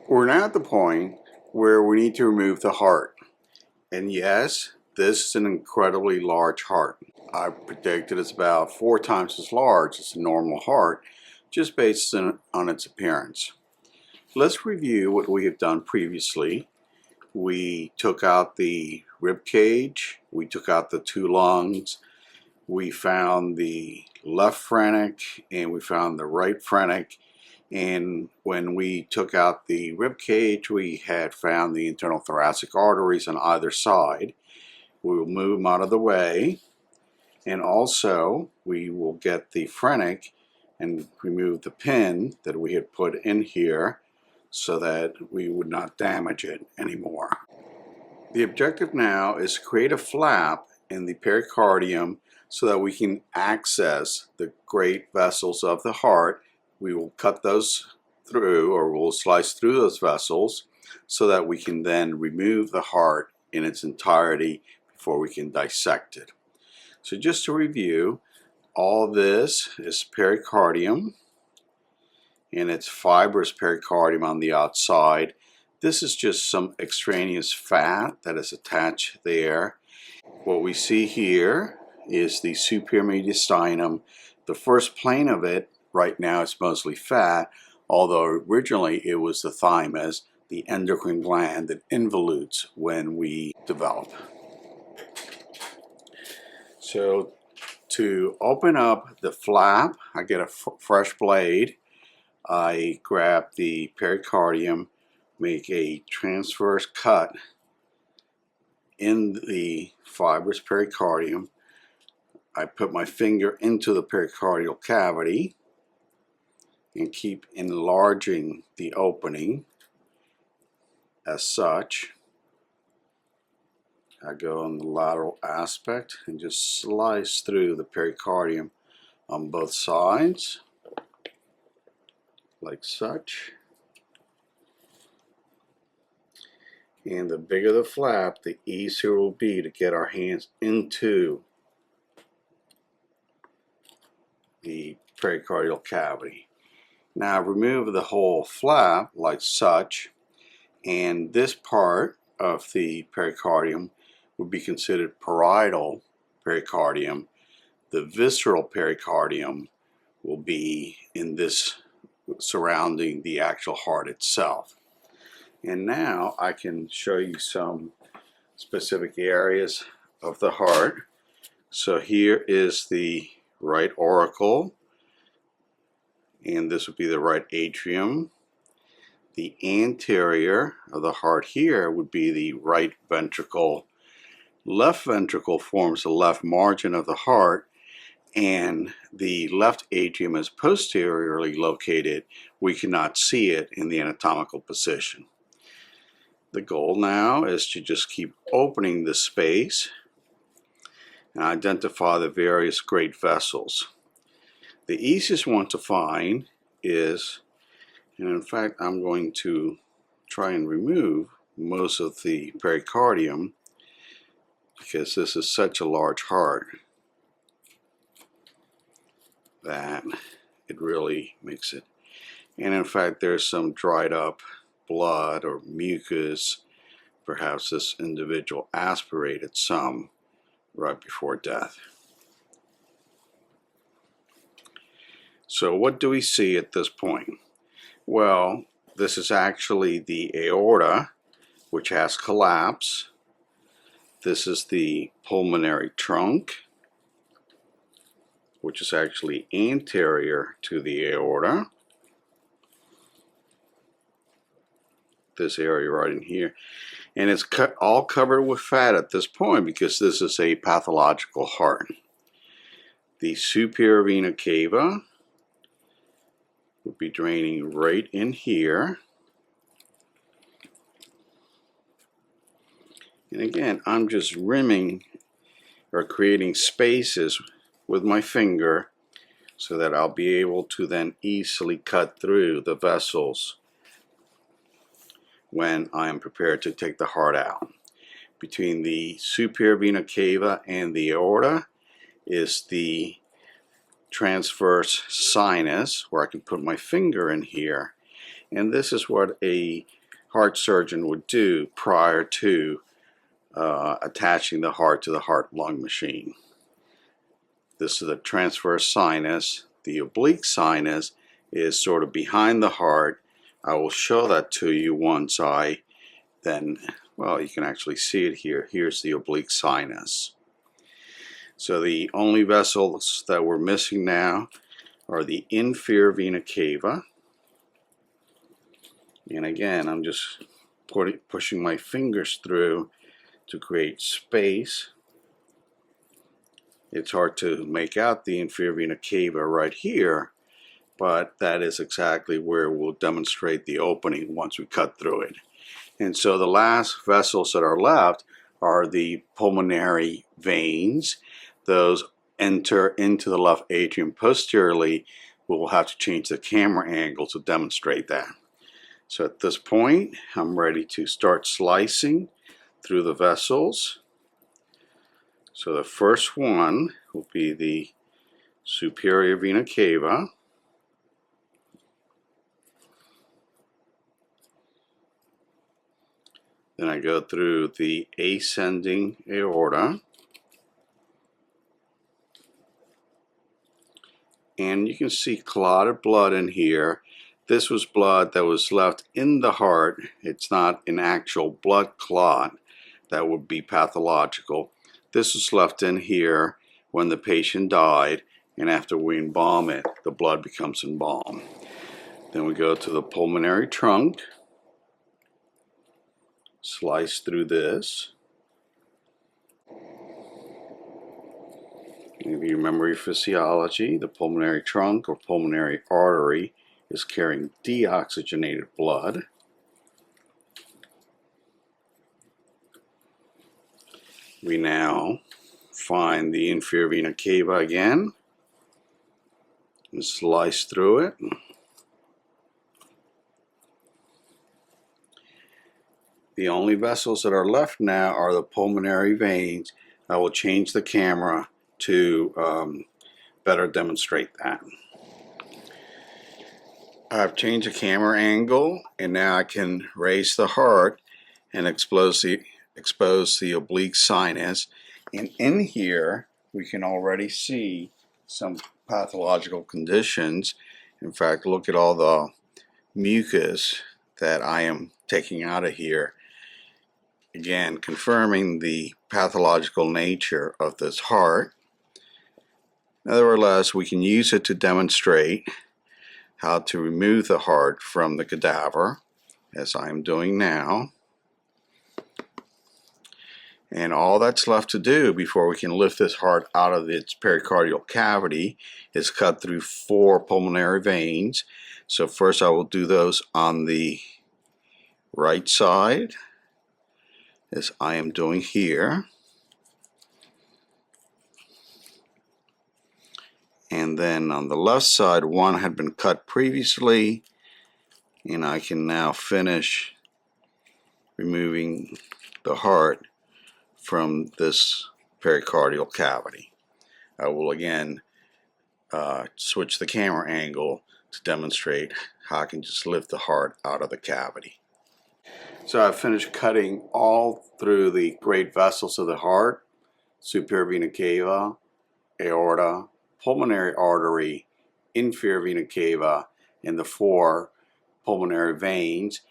We're now at the point where we need to remove the heart. And yes, this is an incredibly large heart. I predicted it's about 4 times as large as a normal heart, just based on its appearance. Let's review what we have done previously. We took out the rib cage, we took out the 2 lungs, we found the left phrenic, and we found the right phrenic. And when we took out the rib cage, we had found the internal thoracic arteries on either side. We will move them out of the way, and also we will get the phrenic and remove the pin that we had put in here so that we would not damage it anymore. The objective now is to create a flap in the pericardium so that we can access the great vessels of the heart. We will cut those through, or we'll slice through those vessels so that we can then remove the heart in its entirety before we can dissect it. So just to review, all this is pericardium, and it's fibrous pericardium on the outside. This is just some extraneous fat that is attached there. What we see here is the superior mediastinum. The first plane of it right now is mostly fat, although originally it was the thymus, the endocrine gland that involutes when we develop. So to open up the flap, I get a fresh blade. I grab the pericardium, make a transverse cut in the fibrous pericardium. I put my finger into the pericardial cavity and keep enlarging the opening as such. I go on the lateral aspect and just slice through the pericardium on both sides, like such. And the bigger the flap, the easier it will be to get our hands into the pericardial cavity. Now remove the whole flap like such, and this part of the pericardium would be considered parietal pericardium. The visceral pericardium will be in this surrounding the actual heart itself. And now I can show you some specific areas of the heart. So here is the right auricle, and this would be the right atrium. The anterior of the heart here would be the right ventricle. Left ventricle forms the left margin of the heart, and the left atrium is posteriorly located. We cannot see it in the anatomical position. The goal now is to just keep opening the space and identify the various great vessels. The easiest one to find is, and in fact I'm going to try and remove most of the pericardium because this is such a large heart that it really makes it. And in fact there's some dried up blood or mucus. Perhaps this individual aspirated some right before death. So what do we see at this point? Well, this is actually the aorta, which has collapse. This is the pulmonary trunk, which is actually anterior to the aorta. This area right in here. And it's all covered with fat at this point because this is a pathological heart. The superior vena cava would be draining right in here. And again, I'm just rimming or creating spaces with my finger so that I'll be able to then easily cut through the vessels when I am prepared to take the heart out. Between the superior vena cava and the aorta is the transverse sinus, where I can put my finger in here And this is what a heart surgeon would do prior to attaching the heart to the heart-lung machine. This is the transverse sinus. The oblique sinus is sort of behind the heart. I will show that to you once I then, well, you can actually see it here. Here's the oblique sinus. So the only vessels that we're missing now are the inferior vena cava. And again, I'm just pushing my fingers through to create space. It's hard to make out the inferior vena cava right here, but that is exactly where we'll demonstrate the opening once we cut through it. And so the last vessels that are left are the pulmonary veins. Those enter into the left atrium posteriorly. We'll have to change the camera angle to demonstrate that. So at this point, I'm ready to start slicing through the vessels. So the first one will be the superior vena cava. Then I go through the ascending aorta. And you can see clotted blood in here. This was blood that was left in the heart. It's not an actual blood clot that would be pathological. This was left in here when the patient died, and after we embalm it, the blood becomes embalmed. Then we go to the pulmonary trunk, slice through this. If you remember your physiology, the pulmonary trunk or pulmonary artery is carrying deoxygenated blood. We now find the inferior vena cava again and slice through it. The only vessels that are left now are the pulmonary veins. I will change the camera to better demonstrate that. I've changed the camera angle, and now I can raise the heart and expose the oblique sinus. And in here, we can already see some pathological conditions. In fact, look at all the mucus that I am taking out of here. Again, confirming the pathological nature of this heart. Nevertheless, we can use it to demonstrate how to remove the heart from the cadaver, as I am doing now. And all that's left to do before we can lift this heart out of its pericardial cavity is cut through 4 pulmonary veins. So first I will do those on the right side, as I am doing here. And then on the left side, one had been cut previously, and I can now finish removing the heart from this pericardial cavity. I will again switch the camera angle to demonstrate how I can just lift the heart out of the cavity. So I've finished cutting all through the great vessels of the heart: superior vena cava, aorta, pulmonary artery, inferior vena cava, and the 4 pulmonary veins.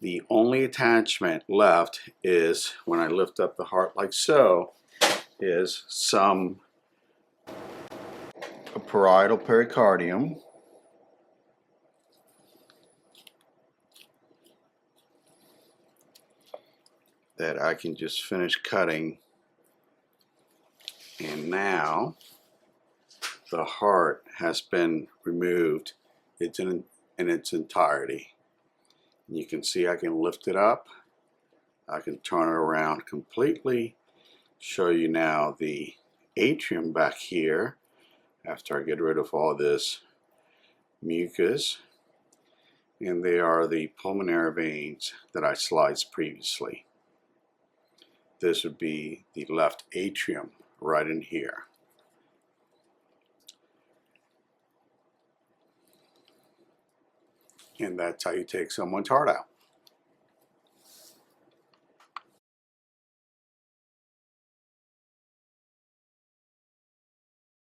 The only attachment left is, when I lift up the heart like so, is a parietal pericardium, that I can just finish cutting. And now the heart has been removed. It's in its entirety. And you can see I can lift it up. I can turn it around completely. Show you now the atrium back here after I get rid of all this mucus. And they are the pulmonary veins that I sliced previously. This would be the left atrium right in here. And that's how you take someone's heart out.